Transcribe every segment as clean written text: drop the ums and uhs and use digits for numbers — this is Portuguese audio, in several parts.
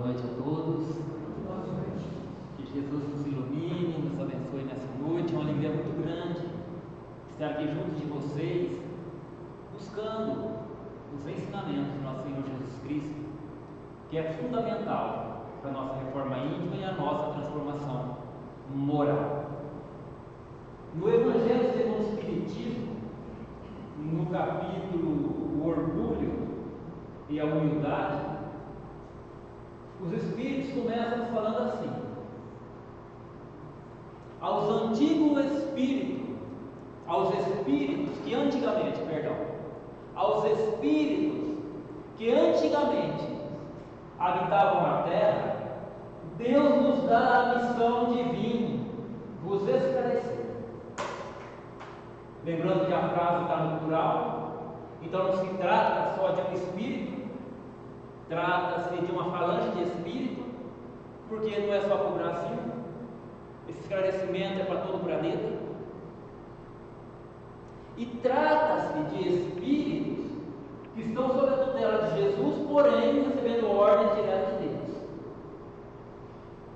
noite a todos. Que Jesus nos ilumine, nos abençoe nessa noite. É uma alegria muito grande estar aqui junto de vocês, buscando os ensinamentos do nosso Senhor Jesus Cristo, que é fundamental para a nossa reforma íntima e a nossa transformação moral. No Evangelho segundo o Espiritismo, no capítulo O Orgulho e a Humildade, os Espíritos começam falando assim: aos espíritos que antigamente habitavam a terra, Deus nos dá a missão divina, vos esclarecer. Lembrando que a frase está no plural, então não se trata só de um espírito, trata-se de uma falange de espírito, porque não é só para o Brasil, esse esclarecimento é para todo o planeta. E trata-se de espíritos que estão sob a tutela de Jesus, porém recebendo ordens diretas de Deus.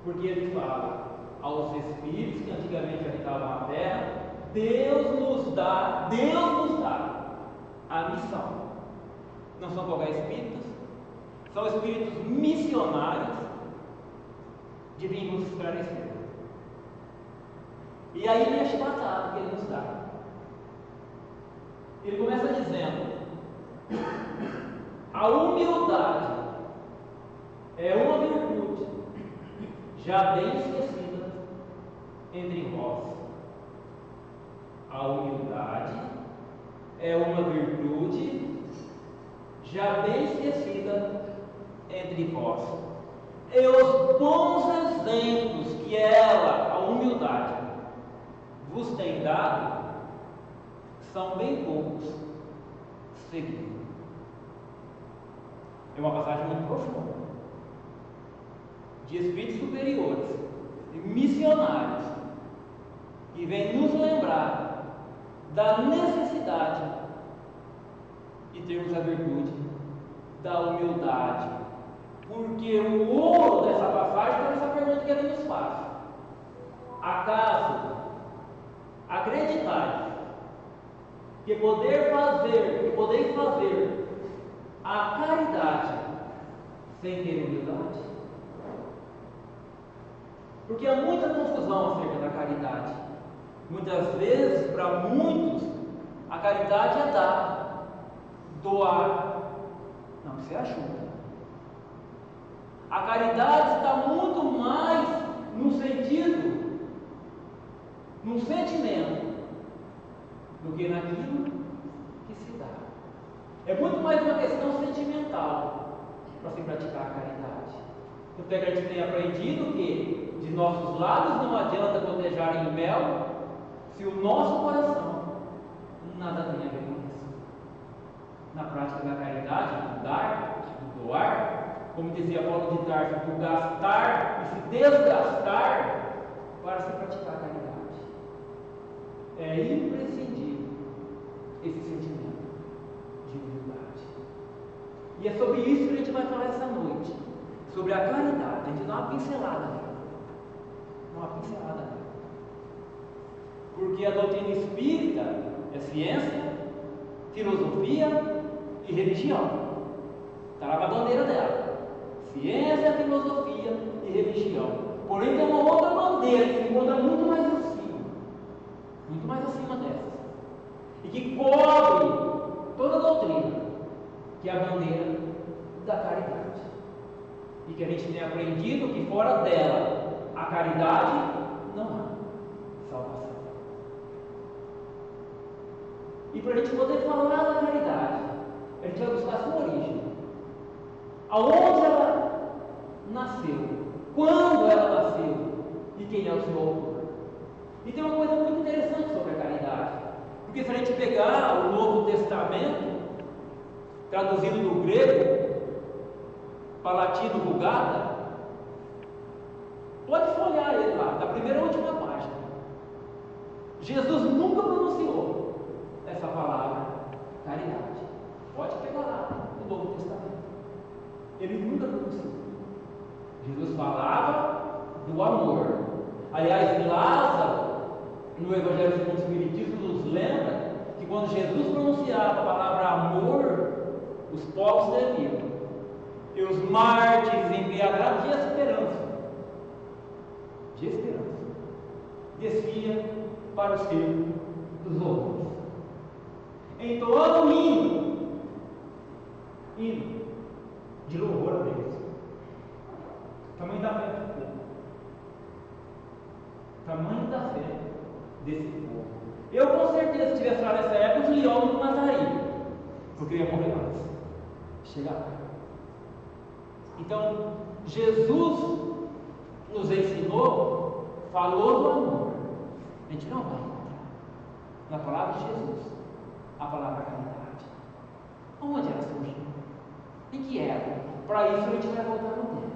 Porque ele fala aos espíritos que antigamente habitavam a terra, Deus nos dá a missão. Não são qualquer espíritos, são espíritos missionários de vir nos esclarecer. E aí vem a chibatada que ele nos dá. Ele começa dizendo: a humildade é uma virtude já bem esquecida entre vós. A humildade é uma virtude já bem esquecida entre vós. E os bons exemplos que ela, a humildade, vos tem dado, são bem poucos seguidos. É uma passagem muito profunda, de espíritos superiores, de missionários, que vem nos lembrar da necessidade de termos a virtude da humildade, porque o ouro dessa passagem é essa pergunta que ele nos faz: acaso acreditais que podeis fazer a caridade sem ter humildade? Porque há muita confusão acerca da caridade. Muitas vezes, para muitos, a caridade é dar, doar. Não, isso é ajuda. A caridade está muito mais no sentimento, do que naquilo que se dá. É muito mais uma questão sentimental para se praticar a caridade. Então a gente tem aprendido que de nossos lábios não adianta gotejarem mel se o nosso coração nada tem a ver com isso. Na prática da caridade, do dar, do doar, como dizia Paulo de Tarso, do gastar e se desgastar para se praticar a caridade. É imprescindível esse sentimento de humildade. E é sobre isso que a gente vai falar essa noite, sobre a caridade. A gente dá uma pincelada nela. Porque a doutrina espírita é ciência, filosofia e religião. Está lá na bandeira dela: ciência, filosofia e religião. Porém tem uma outra bandeira que se encontra muito mais acima dessas, e que cobre toda a doutrina, que é a bandeira da caridade. E que a gente tem aprendido que fora dela a caridade não há salvação. E para a gente poder falar da caridade, a gente vai buscar a sua origem, aonde ela nasceu, quando ela nasceu e quem é o seu autor. E tem uma coisa muito interessante sobre a caridade, porque se a gente pegar o Novo Testamento, traduzido do grego para latino Vulgata, pode folhear ele lá, da primeira à última página. Jesus nunca pronunciou essa palavra caridade. Pode pegar lá no Novo Testamento. Ele nunca pronunciou. Espiritismo nos lembra que quando Jesus pronunciava a palavra amor, os povos tremiam, e os mártires embriagados de esperança, descia para o circo dos horrores, entoando um hino de louvor a Deus. Tamanho da fé do povo, tamanho da fé desse povo. Eu com certeza, se tivesse lá nessa época, os leões não matariam, porque eu ia morrer antes de chegar lá. Então, Jesus nos ensinou, falou do amor. A gente não vai encontrar na palavra de Jesus a palavra caridade. Onde ela surgiu? Em que época? Para isso a gente vai voltar no tempo.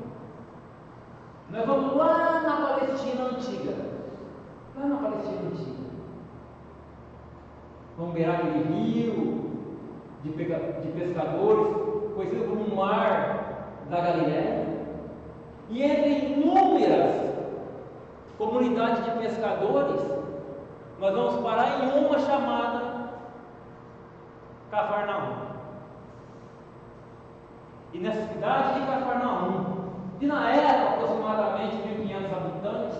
Nós vamos lá na Palestina antiga. Vamos ver aquele rio de pescadores, conhecido como o Mar da Galileia. E entre inúmeras comunidades de pescadores, nós vamos parar em uma chamada Cafarnaum. E nessa cidade de Cafarnaum, de na época aproximadamente 1.500 habitantes,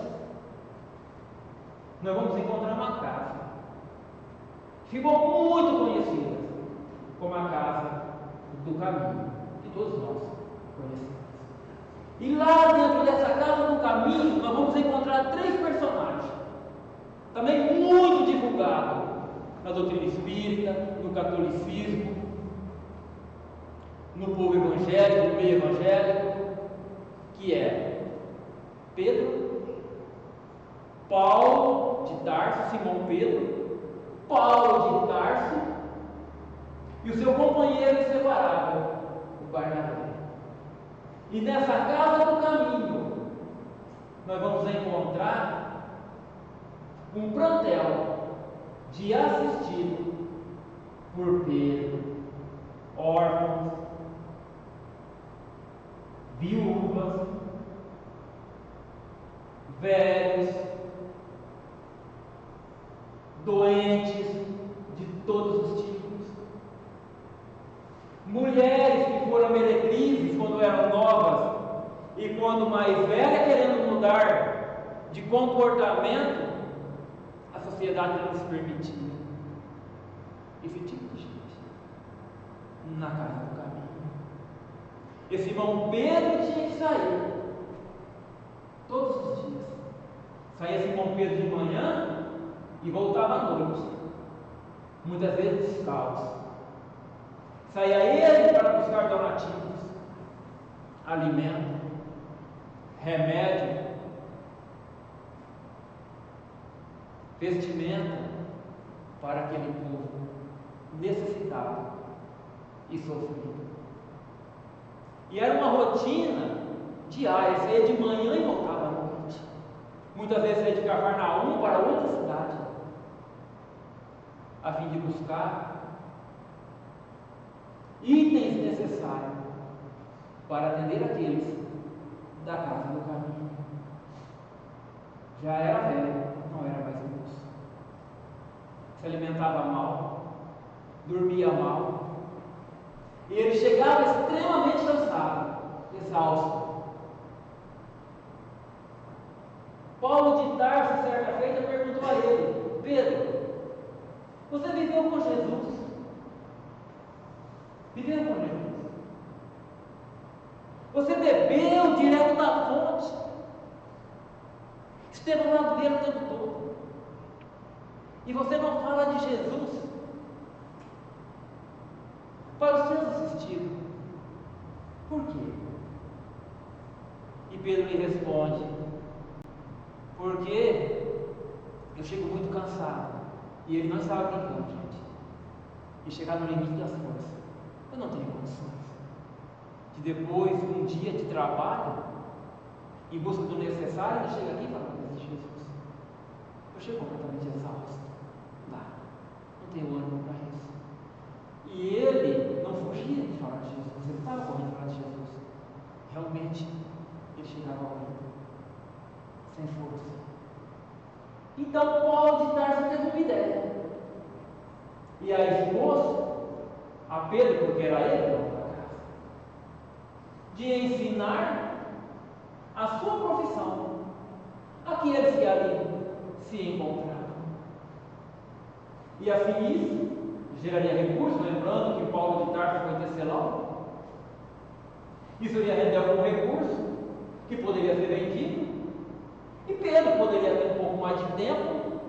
nós vamos encontrar uma casa. Ficou muito conhecida como a Casa do Caminho, que todos nós conhecemos. E lá dentro dessa Casa do Caminho, nós vamos encontrar 3 personagens, também muito divulgados na doutrina espírita, no catolicismo, no povo evangélico, no meio evangélico, que é Pedro, Paulo de Tarso, Simão Pedro, Paulo de Tarso e o seu companheiro inseparável, o Barnabé. E nessa Casa do Caminho nós vamos encontrar um plantel de assistido por Pedro, órfãos, viúvas, velhos, doentes de todos os tipos, mulheres que foram meretrizes quando eram novas e quando mais velha querendo mudar de comportamento, a sociedade não se permitia. Esse tipo de gente na Casa do Caminho. Esse irmão Pedro tinha que sair todos os dias. Saía esse irmão Pedro de manhã e voltava à noite, muitas vezes descalço. Saía ele para buscar donativos, alimento, remédio, vestimenta para aquele povo necessitado e sofrido. E era uma rotina diária, saía de manhã e voltava à noite. Muitas vezes saía de Cafarnaum para outra cidade, a fim de buscar itens necessários para atender aqueles da Casa do Caminho. Já era velho, não era mais moço. Se alimentava mal, dormia mal, e ele chegava extremamente cansado, exausto. Paulo de Tarso, certa feita, perguntou a ele: Pedro, você viveu com Jesus? Viveu com Jesus? Você bebeu direto da fonte? Esteve ao lado dele o tempo todo? E você não fala de Jesus para os seus assistidos? Por quê? E Pedro lhe responde: porque eu chego muito cansado. E ele não estava brincando, gente. E chegar no limite das forças. Eu não tenho condições de, depois de um dia de trabalho, em busca do necessário, ele chega aqui e fala: mas Jesus, eu chego completamente exausto. Não tenho ânimo para isso. E ele não fugia de falar de Jesus, ele estava correndo de falar de Jesus. Realmente, ele chegava ao limite, sem força. Então Paulo de Tarso teve uma ideia. E aí expôs a Pedro, porque era ele, dono da casa, de ensinar a sua profissão àqueles que ali se encontravam. E assim isso geraria recursos, lembrando que Paulo de Tarso foi tecelão. Isso iria render algum recurso que poderia ser vendido, e Pedro poderia ter um pouco mais de tempo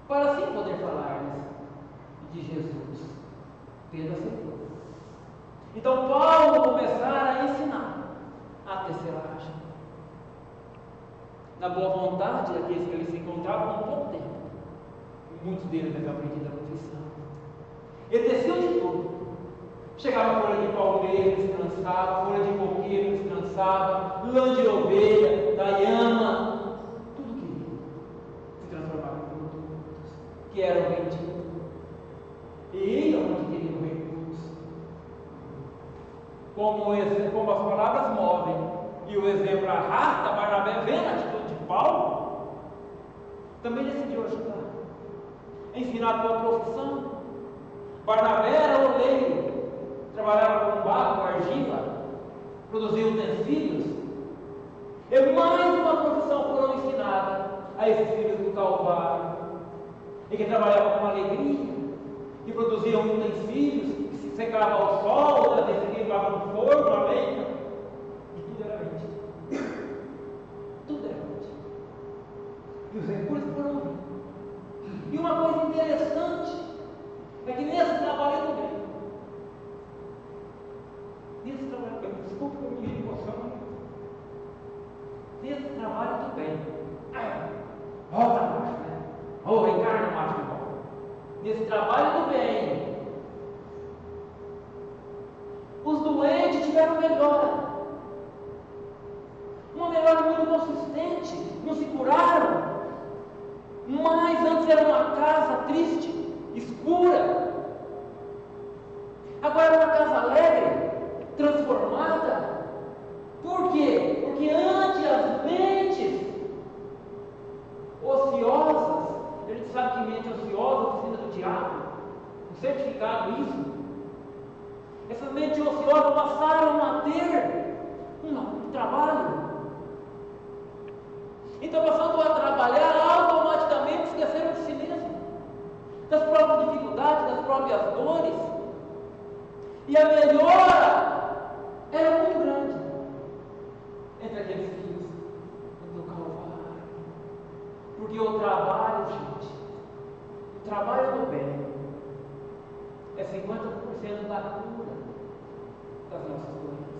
para assim poder falar-lhes de Jesus. Pedro aceitou. Então Paulo começara a ensinar a tecelagem, na boa vontade daqueles que ele se encontrava com pouco tempo. Muitos deles haviam aprendido a profissão. Ele teceu de tudo. Chegava folha de palmeira, descansava, folha de coqueiro, descansava, lã de ovelha, da lhama, tudo que se transformava em produtos que eram vendidos. E iam adquirindo recursos. Como as palavras movem e o exemplo arrasta, Barnabé, vendo a atitude de Paulo, também decidiu ajudar, ensinar a tua profissão. Barnabé era oleiro, trabalhava com barro, com argila, produzia utensílios. E mais uma profissão foram ensinadas a esses filhos do Calvário, e que trabalhavam com alegria, que produziam utensílios, que se secavam ao sol, outras vezes se queimavam no forno, a lenha, e tudo era vendido. Tudo era vendido. E os recursos foram vindo. E uma coisa interessante é que nesse trabalho do bem, nesse trabalho do bem, desculpa que eu me emociono, nesse trabalho do bem, volta macho, né? Reencarna macho de volta. Nesse trabalho do bem, os doentes tiveram melhora, uma melhora muito consistente, não se curaram, mas antes era uma casa triste, escura, agora é uma casa alegre, transformada. Por quê? Porque antes as mentes ociosas, a gente sabe que mente ociosa é oficina do diabo, um certificado isso. Essas mentes ociosas passaram a ter um trabalho. Então, passando a trabalhar, automaticamente esqueceram de si mesmo, das próprias dificuldades, das próprias dores. E a melhora era muito grande entre aqueles filhos do Calvário. Porque o trabalho, gente, o trabalho do bem é 50% da cura das nossas doenças.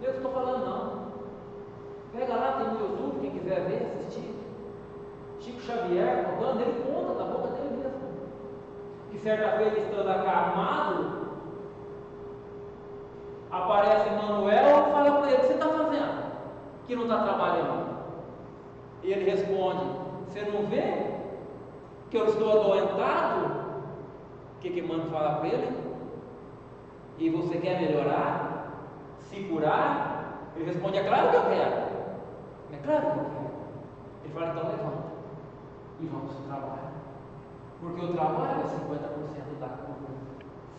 Eu estou falando não. Pega lá, tem no YouTube, quem quiser ver, assistir. Chico Xavier contando, ele conta da boca dele mesmo. Que certa vez, estando acamado, aparece Manuel e fala para ele: o que você está fazendo? Que não está trabalhando. E ele responde: você não vê que eu estou adoentado? O que Mano fala para ele? E você quer melhorar? Se curar? Ele responde: é claro que eu quero. É claro que eu quero. Ele fala: então levanta e vamos ao trabalho. Porque o trabalho é 50% da cura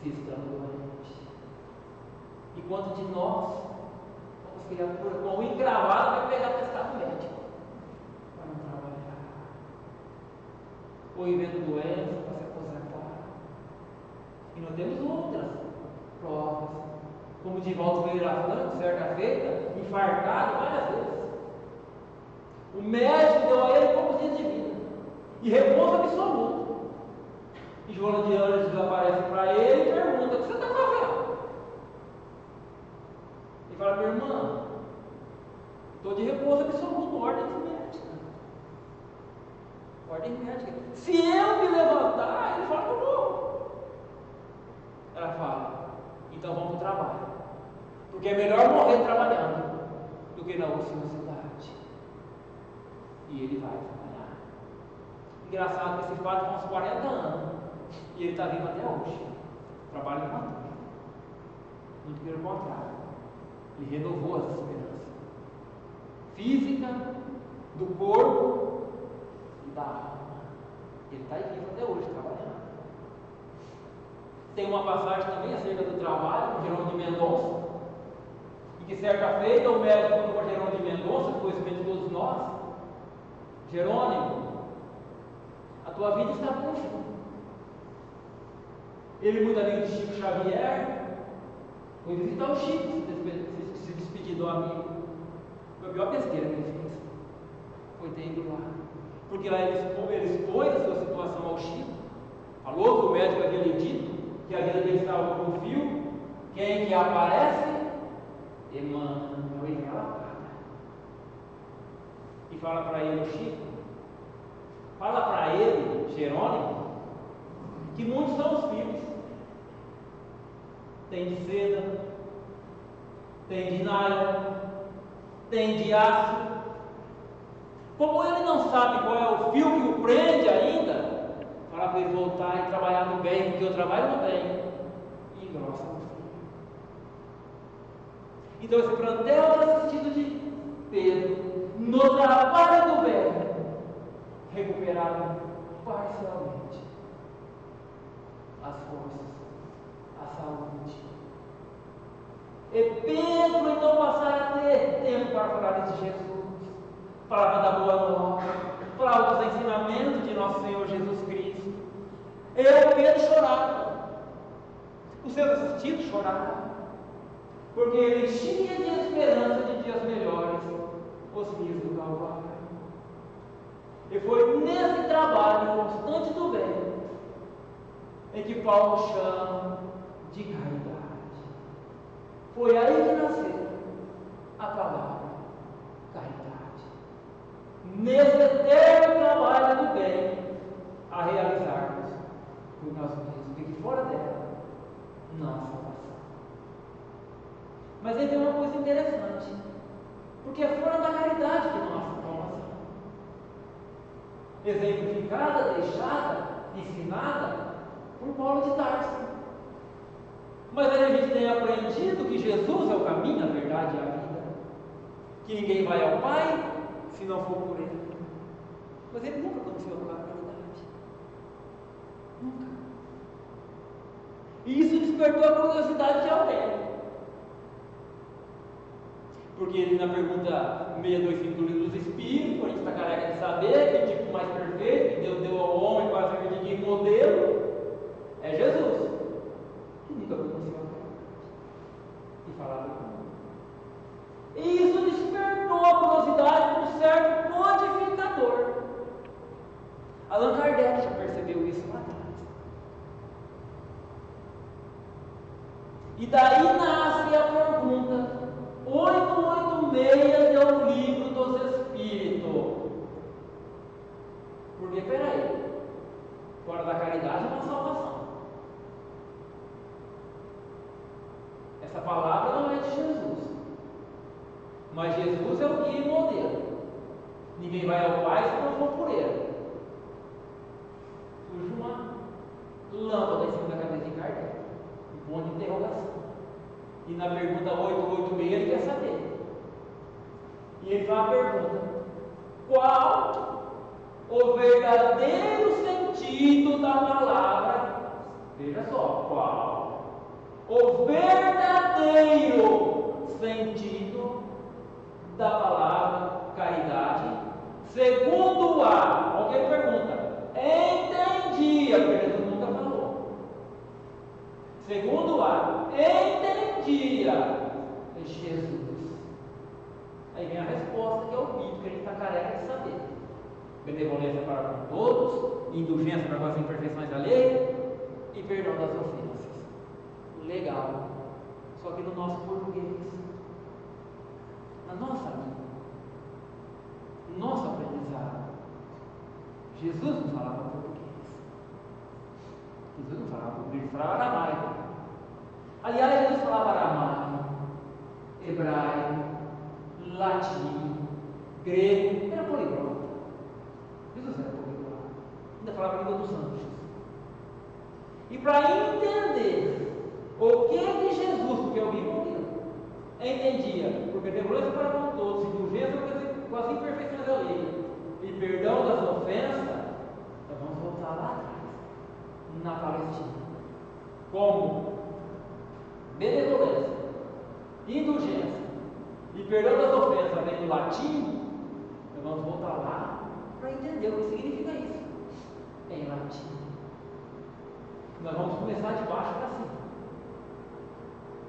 se estando doente. E quanto de nós, como criatura, com o encravado, vai pegar atestado médico para não trabalhar, ou invento doença para se aposentar. E nós temos outras provas, como Divaldo Pereira Franco, certa feita, infartado várias vezes. O médico deu a ele poucos dias de vida e repouso absoluto. E Joana de Anjos aparece para ele e pergunta: o que você está fazendo? Ele fala: minha irmã, estou de repouso absoluto, ordem médica. Ordem médica. Se eu me levantar, ele fala que eu vou. Ela fala: então vamos para o trabalho. Porque é melhor morrer trabalhando do que na ociosidade. E ele vai trabalhar. Engraçado que esse padre tem uns 40 anos e ele está vivo até hoje. Trabalha enquanto vivo. Muito pelo contrário, ele renovou as esperanças física, do corpo da alma. Ele está vivo até hoje, trabalhando. Tem uma passagem também acerca do trabalho, com Jerônimo de Mendonça, e que certa feita o médico falou para Jerônimo de Mendonça, que conhecimento de todos nós: Jerônimo, a tua vida está com fim. Ele, muito amigo de Chico Xavier, foi visitar o Chico, se despedir do amigo. Foi a pior besteira que ele fez. Foi ter ido lá. Porque lá ele expôs a sua situação ao Chico, falou que o médico havia lhe dito que a vida dele estava com um fio. Quem que aparece? Emmanuel, ele apaga. E fala para ele, o Chico, fala para ele, Jerônimo, que muitos são os filhos. Tem de seda, tem de nylon, tem de aço. Como ele não sabe qual é o fio que o prende ainda, fala para ele voltar e trabalhar no bem, porque eu trabalho no bem. E engrossa no fio. Então esse plantel é assistido de Pedro, no trabalho do bem, recuperado parcialmente as forças, a saúde. E Pedro então passara a ter tempo para falar de Jesus, falava da boa nova, falava dos ensinamentos de nosso Senhor Jesus Cristo. Pedro chorava, os seus assistidos choravam, porque ele enchia de esperança de dias melhores os rios do Calvário. E foi nesse trabalho constante do bem em que Paulo chama de caridade. Foi aí que nasceu a palavra caridade. Nesse eterno trabalho do bem a realizarmos por nós mesmos, porque fora dela não há salvação. Mas aí tem uma coisa interessante, porque é fora da caridade que não há salvação. Exemplificada, deixada, ensinada por Paulo de Tarso. Mas aí a gente tem aprendido que Jesus é o caminho, a verdade e a vida, que ninguém vai ao Pai se não for por Ele. Mas ele nunca conheceu a caridade. Nunca. E isso despertou a curiosidade de alguém. Porque ele, na pergunta 625 do Livro dos Espíritos, a gente está careca de saber que o tipo mais perfeito que Deus deu ao homem para servir de modelo é Jesus, que nunca conheceu a caridade e falava com ele. E isso despertou a curiosidade de um certo codificador. Allan Kardec já percebeu isso lá atrás. E daí nasce a pergunta 886 do Livro dos Espíritos. Porque, peraí, fora da caridade não há salvação. Essa palavra não é de Jesus, mas Jesus é o guia e modelo. Ninguém vai ao Pai se não for por Ele. Surge uma lâmpada em cima da cabeça de Kardec, um ponto de interrogação. E na pergunta 886 ele quer saber. E ele faz a pergunta: qual o verdadeiro sentido da palavra? Veja só, qual o verdadeiro sentido da palavra caridade, segundo a, olha o que ele pergunta, entendia, porque Jesus nunca falou. Segundo a, entendia Jesus. Aí vem a resposta, que é o pito, que a gente está careca de saber. Benevolência para com todos, indulgência para com as imperfeições alheias e perdão das ofensas. Legal. Só que no nosso português, na nossa língua, no nosso aprendizado, Jesus não falava português. Jesus não falava português, ele falava aramaico. Aliás, Jesus falava aramaico, hebraico, latim, grego, era poliglota. Jesus era poliglota. Ainda falava a língua dos anjos. E para entender o que Jesus, porque eu vi entendia, porque benevolência para com todos, indulgência com as imperfeições alheias e perdão das ofensas, então vamos voltar lá atrás, na Palestina. Como benevolência, indulgência e perdão das ofensas vem do latim, então vamos voltar lá para entender o que significa isso em latim. Nós vamos começar de baixo para cima.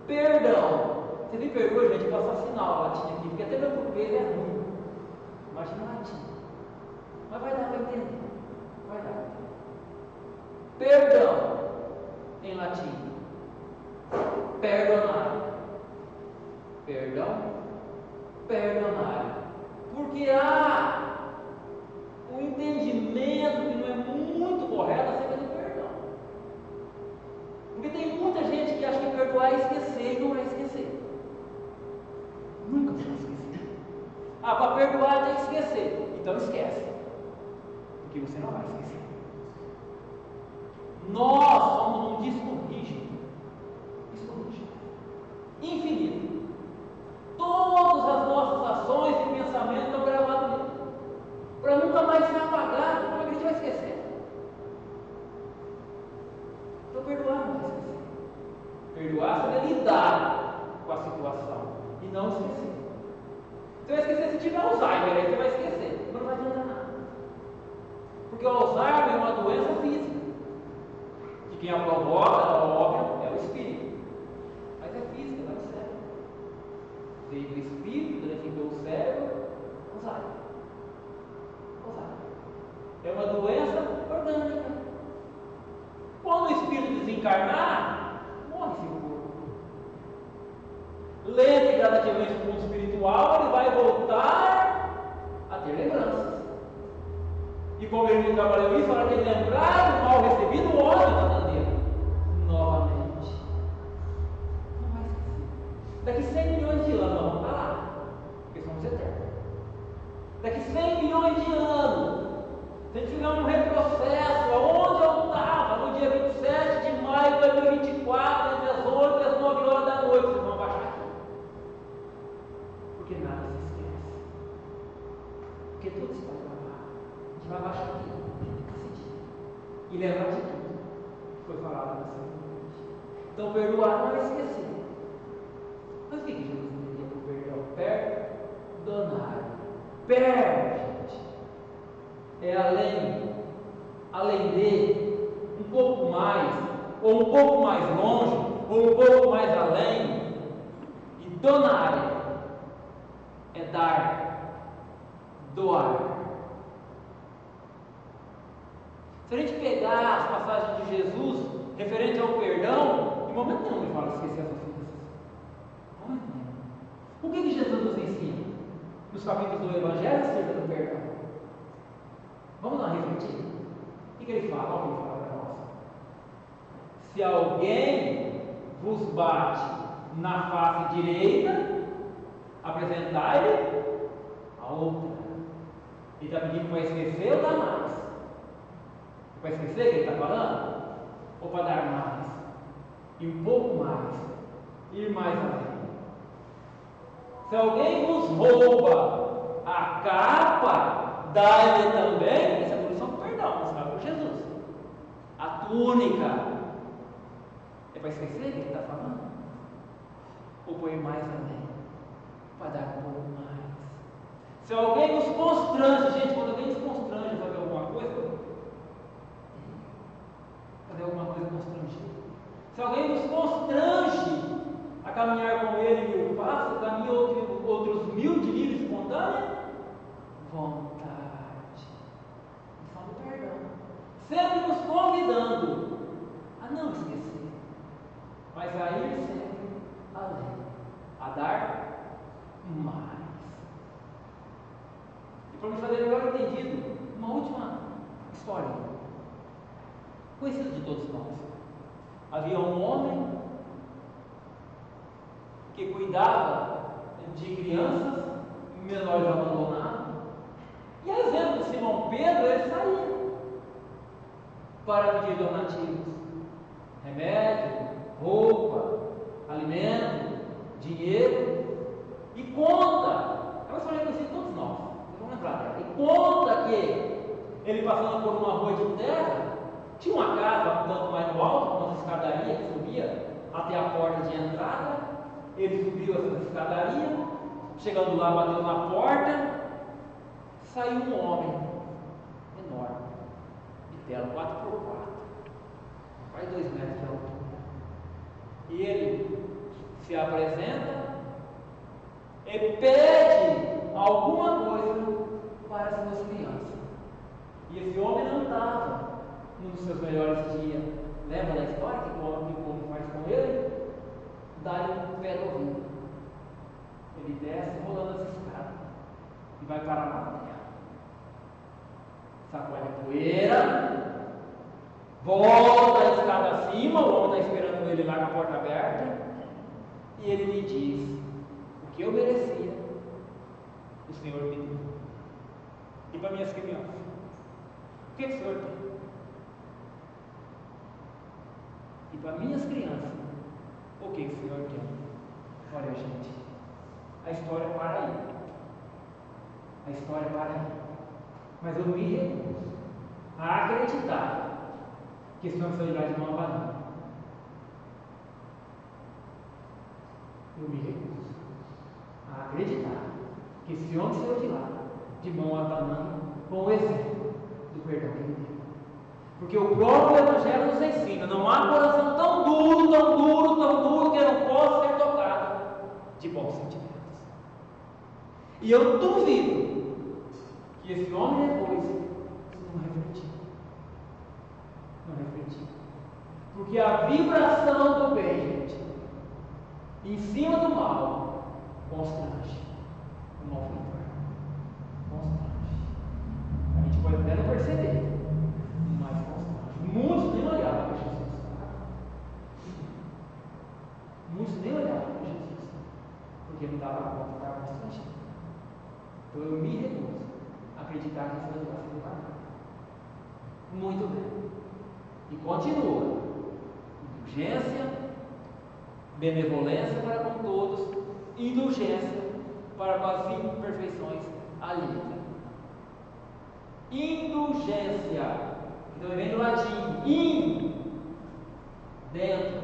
Perdão. Você me perdoa, gente, eu posso assinar o latim aqui, porque até meu português é ruim. Imagina o latim. Mas vai dar para entender. Vai dar. Perdão, em latim. Perdonar. Perdão, perdonar. Porque há um entendimento que não é muito correto acerca do perdão. Porque tem muita gente que acha que perdoar é esquecer e não é esquecer. Nunca vai esquecer. Ah, para perdoar tem que esquecer. Então esquece. Porque você não vai esquecer. Nós somos um disco rígido. Disco rígido. Infinito. Todas as nossas ações e pensamentos estão gravados nele. Para nunca mais ser apagado. Como é que a gente vai esquecer? Então perdoar não vai esquecer. Perdoar é saber lidar com a situação e não esquecer. Você vai esquecer se tiver Alzheimer, aí você vai esquecer, mas não vai adiantar nada. Porque o Alzheimer é uma doença física, que quem a provoca, óbvio, é o espírito. Mas é física, não é o cérebro. Veio do espírito, danificou o cérebro, Alzheimer. É uma doença orgânica. Quando o espírito desencarnar, morre seu corpo. Lento e gradativamente para o mundo espiritual, ele vai voltar a ter lembranças. E como ele não trabalhou isso, na hora que ele lembrar do mal recebido, o ódio está dando dele. Novamente. Não vai esquecer. Daqui 100 milhões de anos nós vamos estar lá, porque somos eternos. Daqui 100 milhões de anos, se a gente fizer um retrocesso, aonde eu estava no dia 27 de maio de 2024, entre as 8 e as 9 horas da noite, vocês vão baixar aqui. Porque nada se esquece. Porque tudo está gravado. A gente vai baixar aqui, nesse dia. E lembrar de tudo que foi falado nessa noite. Então, perdoar não é esquecer. Mas o que Jesus entendeu por perdão? Perdonar. Gente. É além de, um pouco mais, ou um pouco mais longe, ou um pouco mais além. E donar é dar, doar. Se a gente pegar as passagens de Jesus referente ao perdão, em momento nenhum ele fala esquecer as ofensas. O que Jesus nos ensina nos capítulos do Evangelho acerca do perdão? Vamos lá refletir. O que ele fala? Olha o que ele fala para nós. Se alguém vos bate na face direita, apresentai-lhe a outra. Ele está pedindo para esquecer ou dar mais? Para esquecer que ele está falando? Ou para dar mais? E um pouco mais. Ir mais além. Se alguém vos rouba a capa, dai-lhe também, essa é a condição do perdão, ensinada por Jesus. A túnica. É para esquecer o que ele está falando? Ou para ir mais além? Para dar um pouco mais. Se alguém nos constrange, gente, quando alguém nos constrange a fazer alguma coisa, fazer alguma coisa constrangida. Se alguém nos constrange a caminhar com ele 1000 passos, caminha outros 1000 de livre e espontânea vontade. Missão do perdão. Sempre nos convidando a não esquecer, mas a ir sempre além, a dar mais. E para nos fazer melhor entendido, uma última história, conhecida de todos nós. Havia um homem que cuidava de crianças menores abandonados, e a exemplo de Simão Pedro, ele saía para pedir donativos, remédio, roupa, alimento, dinheiro, e conta, é uma história conhecida de todos nós, vamos lembrar dela, e conta que até a porta de entrada. Ele subiu essa escadaria, chegando lá, bateu na porta, saiu um homem enorme, de tela 4x4, quase 2 metros de altura. E ele se apresenta e pede alguma coisa para as suas crianças. E esse homem não estava num dos seus melhores dias. Lembra da história que o homem faz com ele? Dá-lhe um pé no ouvido. Ele desce rolando as escadas e vai parar na terra. Sacode a poeira, volta a escada acima, o homem está esperando ele lá com a porta aberta, e ele lhe diz: o que eu merecia, o Senhor me deu. E para minhas crianças, o que o Senhor tem? E para minhas crianças, o que o Senhor tem? Olha, gente, a história para aí. A história para aí. Mas eu me recuso a acreditar que esse homem saiu de lá de mão abanando. Eu me recuso a acreditar que esse homem saiu de lá de mão abanando com o exemplo do perdão que ele deu. Porque o próprio Evangelho nos ensina: não há coração tão duro, tão duro, tão duro que não possa ser tocado de bons sentimentos. E eu duvido que esse homem depois não refletiu. Não refletiu. Porque a vibração do bem, gente, em cima do mal, constrange. O mal foi constrange. A gente pode até não perceber, mas constrange. Muitos nem olhavam para Jesus. Muitos nem olhavam para Jesus, porque não dava conta, estava constrangido. Então eu me recuso a acreditar que esse negócio vai ser parado. Muito bem. E continua. Indulgência, benevolência para com todos, indulgência para com as imperfeições alheias. Indulgência, que também vem do latim, in, dentro,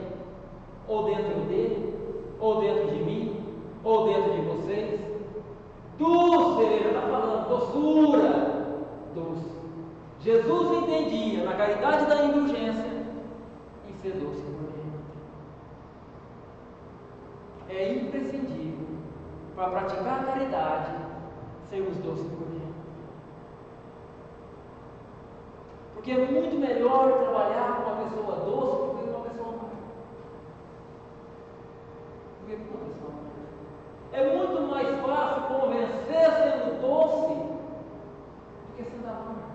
ou dentro dele, ou dentro de mim, ou dentro de vocês. Dulce, já está falando, doçura, doce. Jesus entendia na caridade da indulgência em ser doce por dentro. É imprescindível para praticar a caridade sermos doces por dentro. Porque é muito melhor trabalhar com uma pessoa doce do que com uma pessoa amarga. Do que com uma pessoa amarga. É muito mais fácil convencer sendo doce do que sendo amargo.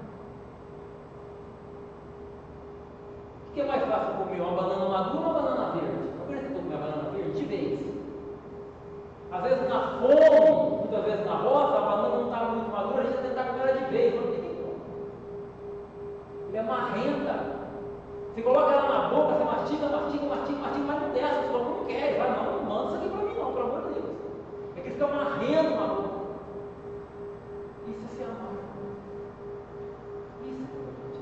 O que é mais fácil comer? Uma banana madura ou uma banana verde? Eu acredito que eu comer a banana verde de vez. Às vezes na fome, muitas vezes na roça, a banana não está muito madura, a gente tem que tentar comer ela de vez. Não tem que comer. Ele é marrenta. Você coloca ela na boca, você mastiga, mas não desce, o estômago não quer. Ele vai, não manda isso aqui para mim não, pelo amor de Deus. É que ele fica marrendo na boca. Isso é ser amargo. Isso é importante.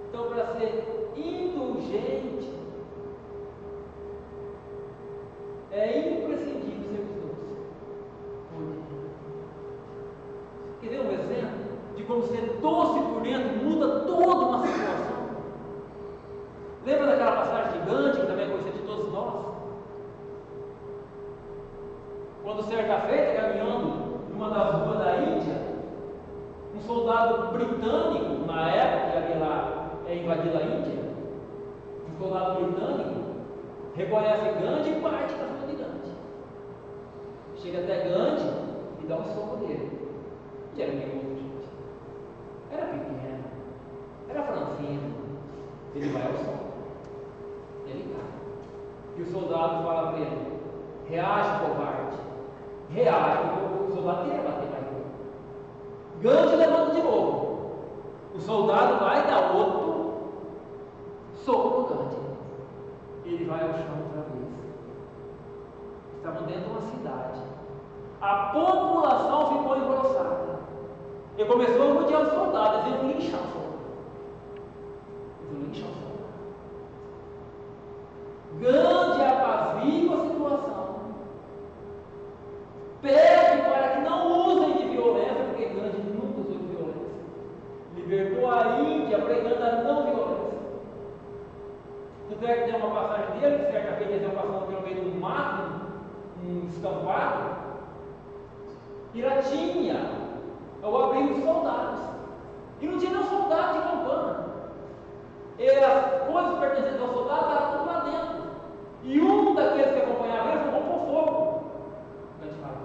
Então, para ser indulgente, é imprescindível sermos doces. Quer ver um exemplo de como ser doce por dentro muda toda uma situação? Lembra daquela passagem de Gandhi, que também é conhecida de todos nós? Quando certa feita, caminhando numa das ruas da Índia, um soldado britânico, na época que havia lá invadido a Índia, um soldado britânico reconhece Gandhi e parte para cima de Gandhi. Chega até Gandhi e dá um soco nele. E era miúdo, gente. Era pequeno. Era franzino. Ele vai ao soco. Ele cai. E o soldado fala para ele: reage, covarde. Reage, porque o soldado queria bater mais nele. Gandhi levanta de novo. O soldado vai dar outro soco no Gandhi. Ele vai ao chão outra vez. Estavam dentro de uma cidade. A população ficou engrossada. E começou a rodear os soldados. Eles iam linchar o soldado. Eles iam linchar o soldado. quiser que dê uma passagem dele, que certa vez eles iam passando pelo meio do mato, um descampado, e lá tinha o abrigo dos soldados. E não tinha nenhum soldado de campana. E as coisas pertencentes aos soldados estavam tudo lá dentro. E um daqueles que acompanhava ele falou: vamos pôr fogo. A gente fala: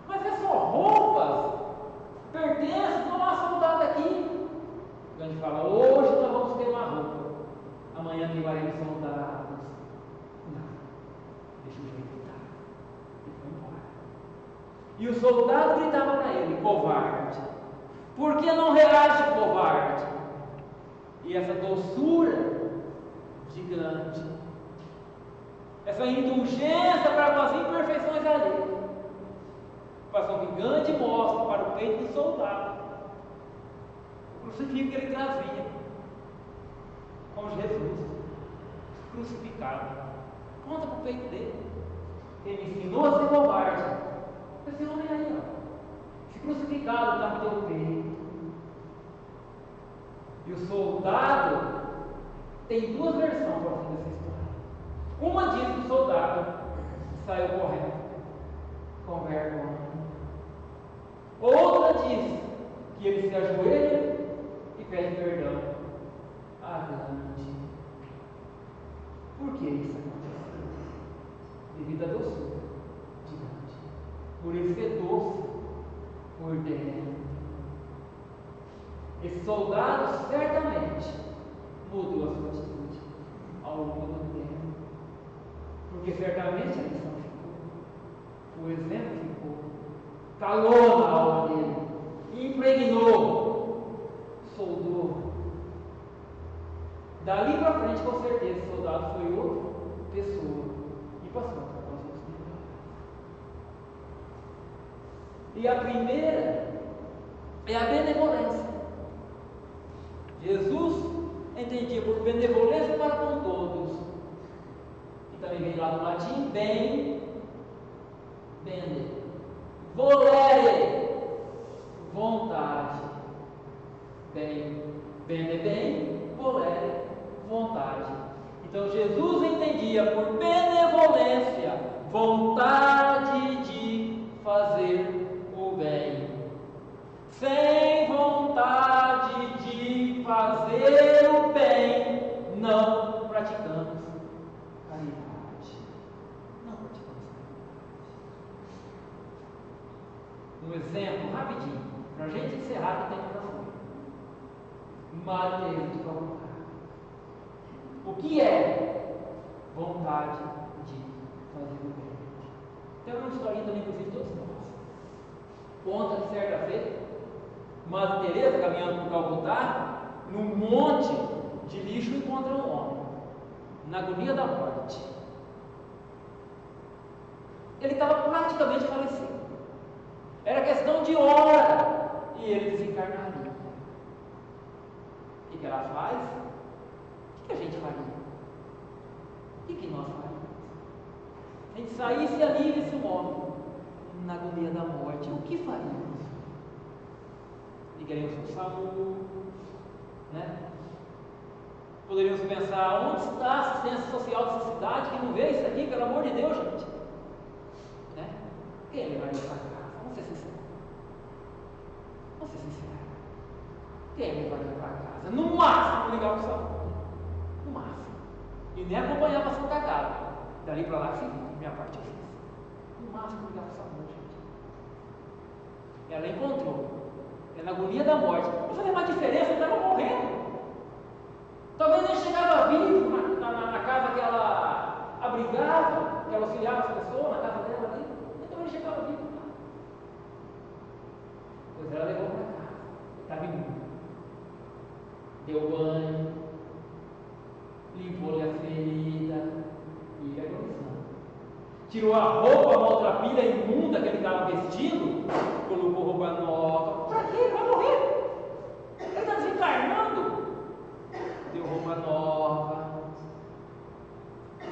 mas é só roupas, pertences, não há soldado aqui. A gente fala: hoje nós vamos queimar roupa, amanhã queimaremos soldados. Não, deixa o jeito estar. E foi embora. E o soldado gritava para ele: covarde, por que não reage, covarde? E essa doçura gigante, essa indulgência para com as imperfeições alheias, passou gigante e mostra para o peito do soldado o crucifixo que ele trazia, com Jesus crucificado. Conta para o peito dele. Ele me ensinou a ser covarde. Esse homem aí, ó, se crucificado está no teu peito. E o soldado tem duas versões para fim dessa história. Uma diz que o soldado saiu correndo com vergonha. Outra diz que ele se ajoelha e pede perdão. Grande. Por que isso aconteceu? Devido à doçura gigante. Por ele ser doce por dentro. Esse soldado certamente mudou a sua atitude ao longo do tempo, porque certamente a lição ficou, o exemplo ficou, calou na alma dele, impregnou, soldou. Dali para frente, com certeza, esse soldado foi outra pessoa e passou para nós outros detalhes. E a primeira é a benevolência. Jesus entendia por benevolência para com todos, e também vem lá do latim, bem, bene, volere, vontade, bem, bem, volere, vontade. Então Jesus entendia por benevolência, vontade de fazer o bem. Sem vontade de fazer o bem, não praticamos caridade. Não praticamos caridade. Um exemplo rapidinho, para a gente encerrar que tem que dar Madre Teresa de Calcutá. O que é vontade de fazer o bem? Tem uma historinha também que eu fiz todos nós. Conta que certa feita, Madre Teresa, caminhando por Calcutá, num monte de lixo, encontra um homem, na agonia da morte. Ele estava praticamente falecido. Era questão de hora e ele desencarnaria. O que ela faz? O que a gente faria? O que nós faríamos? Se a gente saísse ali desse homem, na agonia da morte, o que faríamos? Ligaríamos para o SAMU, né? Poderíamos pensar: onde está a assistência social dessa cidade que não vê isso aqui, pelo amor de Deus, gente? Né? Quem levaria para casa? Vamos ser sinceros. Vamos ser sinceros. Quem levaria para casa? No máximo ligar para o SAMU. No máximo. E nem acompanhar para Santa Casa. Dali para lá que se viu, minha parte eu fiz. No máximo ligar para o SAMU, gente. Ela encontrou. É na agonia da morte. Não fazia mais diferença, ele estava morrendo. Talvez ele chegava vivo na casa que ela abrigava, que ela auxiliava as pessoas, na casa dela ali. Então ele chegava vivo lá. Pois ela levou para casa. Estava imundo. Deu banho, limpou-lhe a ferida e ia agonizando. Tirou a roupa maltrapilha imunda que ele estava vestindo, colocou roupa nova. Para quê? Vai morrer. Ele está desencarnando. Deu roupa nova.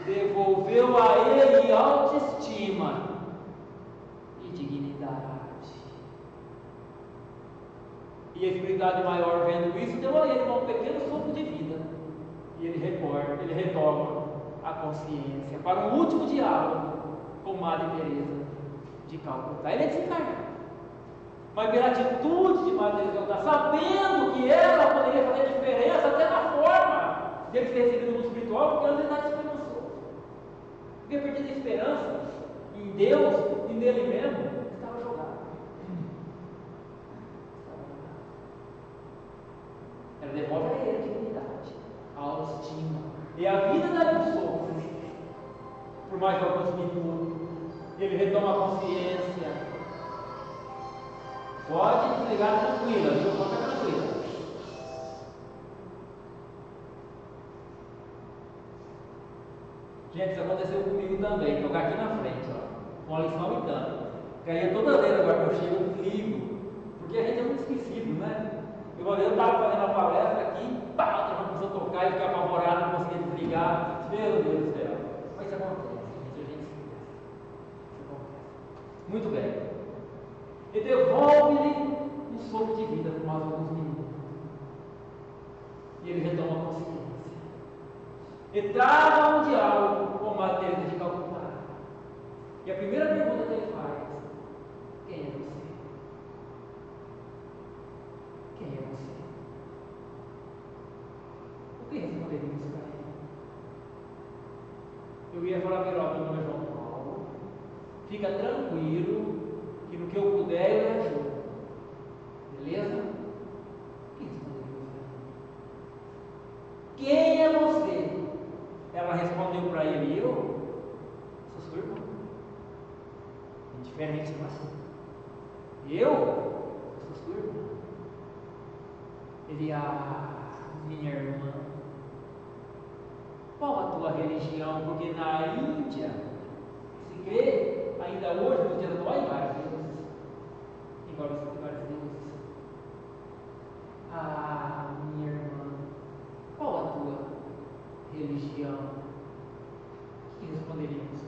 Devolveu a ele autoestima e dignidade. E a espiritualidade maior, vendo isso, deu a ele um pequeno sopro de vida. ele retoma a consciência para um último diálogo com Madre Teresa de Calcutá. Ele é desencarnado, mas pela atitude de Madre Teresa de Calcutá, sabendo que ela poderia fazer diferença até na forma de ele ser recebido no mundo espiritual, porque antes ele estava esperançoso, havia perdido a esperança em Deus e nele mesmo, estava jogado. Ela devolve a ele a dignidade, a autoestima, e a vida dá um sopro. Por mais alguns minutos, ele retoma a consciência. Pode desligar tranquila, viu? Pode ficar tranquila. Gente, isso aconteceu comigo também. Tocar aqui na frente, ó, com a lição e tanto. Que aí toda vez agora que eu chego, eu ligo, porque a gente é muito esquecido, né? E uma vez eu estava fazendo uma palestra aqui, pá, outra começou a tocar e eu fiquei apavorado, não conseguia desligar. Meu Deus do céu. Mas isso acontece, gente, a gente esquece. Isso acontece. Muito bem. E devolve-lhe um sopro de vida por mais alguns minutos. E ele retoma a consciência. E trava um diálogo com Madre Teresa de Calcutá. E a primeira pergunta que ele faz: quem é você? Quem é você? O que responderíamos para ele? Eu ia falar para ele: ó, meu nome é João Paulo, fica tranquilo, que no que eu puder eu lhe ajudo. Beleza? O que responderíamos para ele? Quem é você? Ela respondeu para ele: eu sou sua irmã. Indiferente, mas eu sou sua irmã. Ele: minha irmã, qual a tua religião? Porque na Índia se crê, ainda hoje, nos dias atuais, em vários deuses. Embora se tenha vários deuses. Minha irmã, qual a tua religião? O que responderíamos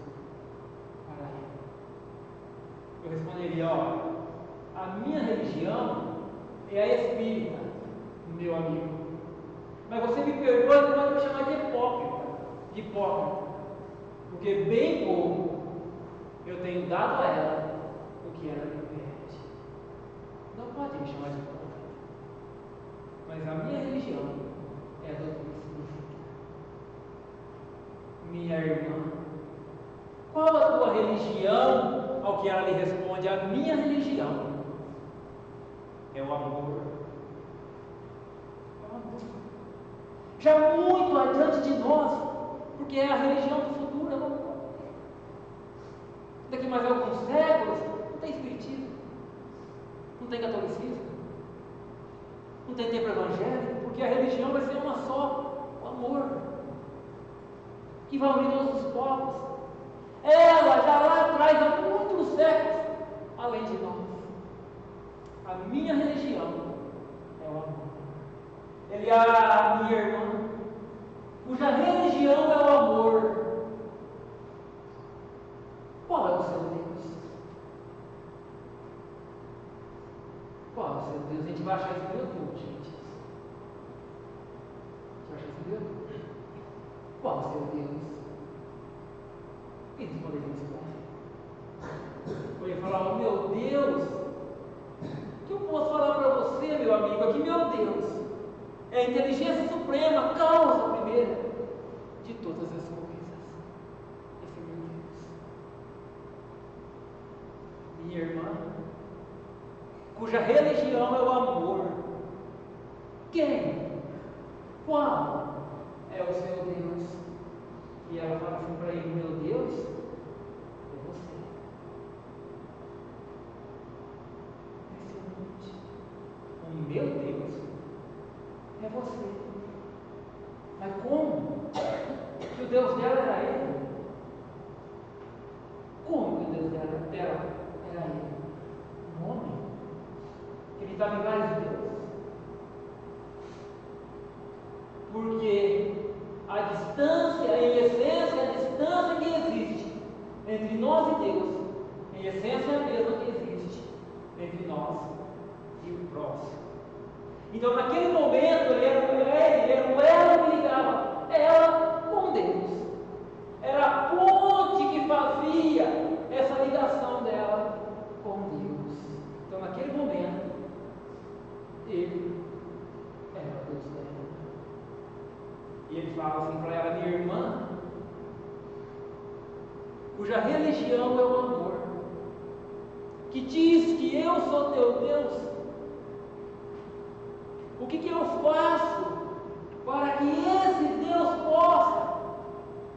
para ele? Eu responderia: ó, a minha religião é a espírita, meu amigo. Mas você me perdoa, você pode me chamar de hipócrita, porque bem pouco eu tenho dado a ela o que ela me pede. Não pode me chamar de hipócrita, mas a minha religião é a doutrina espírita. Minha irmã, qual a tua religião? Ao que ela lhe responde: a minha religião é o amor. É o amor. Já muito adiante de nós, porque é a religião do futuro, é o amor. Daqui mais alguns séculos, não tem espiritismo, não tem catolicismo, não tem templo evangélico, porque a religião vai ser uma só, o amor, que vai unir todos os povos. Ela já lá atrás, há muitos séculos, além de nós. A minha religião é o amor. Ele é a minha irmã, cuja religião é o amor. Qual é o seu Deus? Qual é o seu Deus? A gente vai achar isso no YouTube, gente. Você vai achar isso no YouTube? Qual é o seu Deus? Quem responderia isso para ele? Eu ia falar: oh, meu Deus, o que eu posso falar para você, meu amigo? Aqui, meu Deus, é a inteligência suprema, causa primeira de todas as coisas. Esse é meu Deus. Minha irmã, cuja religião é o amor. Quem? Qual é o seu Deus? E ela fala assim para ele: meu Deus é você. Impressionante. O meu Deus é você. Mas como? Que o Deus dela era ele? Como que o Deus dela era ele? Um homem? Ele estava em vários deuses. Porque a distância, em essência, a distância que existe entre nós e Deus, em essência é a mesma que existe entre nós e o próximo. Então, naquele momento, ele era o elo que ligava ela com E ele fala assim para ela: minha irmã, cuja religião é o amor, que diz que eu sou teu Deus, o que eu faço para que esse Deus possa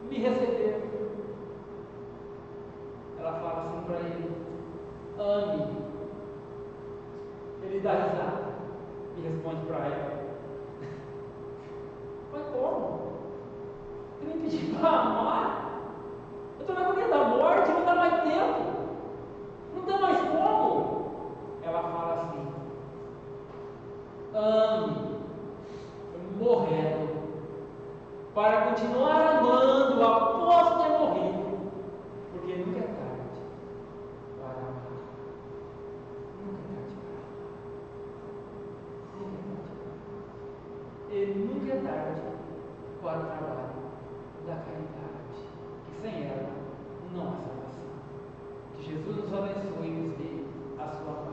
me receber? Ela fala assim para ele: ame. Ele dá risada e responde para ela: mas como? Você me pediu para amar? Eu estou na agonia da morte, não dá mais tempo, não dá mais como. Ela fala assim: ame, morrendo, para continuar amando após ter morrido, porque nunca é tarde para amar. Nunca é tarde para amar. Nunca é tarde. E nunca é tarde para o trabalho da caridade, que sem ela não há salvação. Que Jesus nos abençoe e nos dê a sua